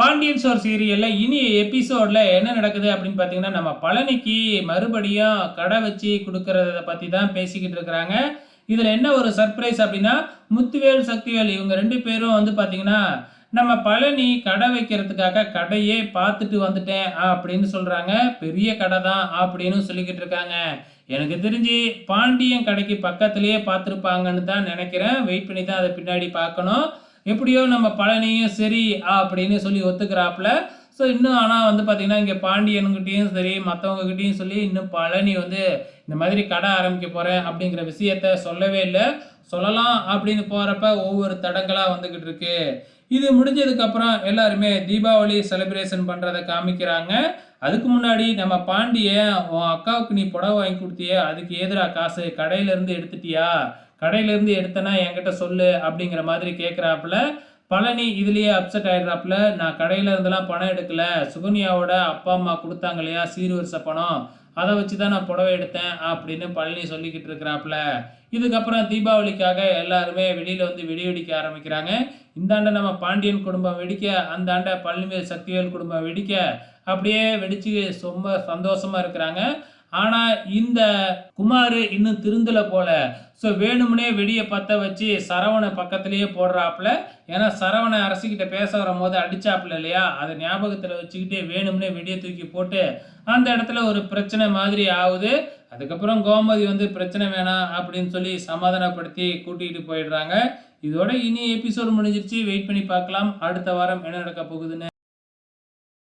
Pandian store சீரியல்ல இனி எபிசோட்ல என்ன நடக்குது அப்படின்னு பார்த்தீங்கன்னா, நம்ம பழனிக்கு மறுபடியும் கடை வச்சு குடுக்கறத பத்தி தான் பேசிக்கிட்டு இருக்கிறாங்க. இதுல என்ன ஒரு சர்ப்ரைஸ் அப்படின்னா, முத்துவேல், சக்திவேல் இவங்க 2 பேரும் வந்து பார்த்தீங்கன்னா, நம்ம பழனி கடை வைக்கிறதுக்காக கடையே பார்த்துட்டு வந்துட்டேன் அப்படின்னு சொல்றாங்க. பெரிய கடை தான் அப்படின்னு சொல்லிக்கிட்டு இருக்காங்க. எனக்கு தெரிஞ்சு பாண்டியன் கடைக்கு பக்கத்திலேயே பார்த்துருப்பாங்கன்னு தான் நினைக்கிறேன். வெயிட் பண்ணி தான் அத பின்னாடி பார்க்கணும். எப்படியோ நம்ம பழனியும் சரி அப்படின்னு சொல்லி ஒத்துக்கிறாப்புல. ஸோ இன்னும் ஆனா வந்து பார்த்தீங்கன்னா, இங்க பாண்டியன்கிட்டயும் சரி, மத்தவங்ககிட்டயும் சொல்லி இன்னும் பழனி வந்து இந்த மாதிரி கடை ஆரம்பிக்க போறேன் அப்படிங்கிற விஷயத்த சொல்லவே இல்ல. சொல்லலாம் அப்படின்னு போறப்ப ஒவ்வொரு தடங்கலா வந்துகிட்டு இருக்கு. இது முடிஞ்சதுக்கப்புறம் எல்லாருமே தீபாவளி செலிப்ரேஷன் பண்றத காமிக்கிறாங்க. அதுக்கு முன்னாடி நம்ம பாண்டியன், "உன் அக்காவுக்கு நீ புடவ வாங்கி குடுத்தியே, அதுக்கு ஏதுடா காசு? கடையிலேருந்து எடுத்துட்டியா? கடையிலேருந்து எடுத்தேன்னா என்கிட்ட சொல்லு" அப்படிங்கிற மாதிரி கேட்குறாப்புல. பழனி இதுலயே அப்செட் ஆயிடுறாப்புல. "நான் கடையில இருந்தெல்லாம் பணம் எடுக்கல. சுகன்யாவோட அப்பா, அம்மா குடுத்தாங்க இல்லையா சீர்வரிசை பணம். அத வச்சு தான் நான் புடவ எடுத்தேன்" அப்படின்னு பழனி சொல்லிக்கிட்டு இருக்கிறாப்புல. இதுக்கப்புறம் தீபாவளிக்காக எல்லாருமே வெளியில வந்து வெடி வெடிக்க ஆரம்பிக்கிறாங்க. இந்தாண்ட நம்ம பாண்டியன் குடும்பம் வெடிக்க, அந்தாண்ட பழனிவேல், சக்திவேல் குடும்பம் வெடிக்க, அப்படியே வெடிச்சு ரொம்ப சந்தோஷமா இருக்கிறாங்க. ஆனா, இந்த குமாரு இன்னும் திருந்தல போல. ஸோ வேணும்னே வெடிய பத்த வச்சு சரவண பக்கத்திலேயே போடுறாப்புல. ஏன்னா, சரவண அரசிகிட்ட பேச வரும்போது அடிச்சாப்புல இல்லையா? அத ஞாபகத்துல வச்சுக்கிட்டு வேணும்னே வெடிய தூக்கி போட்டு, அந்த இடத்துல ஒரு பிரச்சனை மாதிரி ஆவுது. அதுக்கப்புறம் கோமதி வந்து பிரச்சனை வேணாம் அப்படின்னு சொல்லி சமாதானப்படுத்தி கூட்டிட்டு போயிடுறாங்க. இதோட இனி எபிசோட் முடிஞ்சிருச்சு. வெயிட் பண்ணி பார்க்கலாம். அடுத்த வாரம் என்ன நடக்க போகுதுன்னு.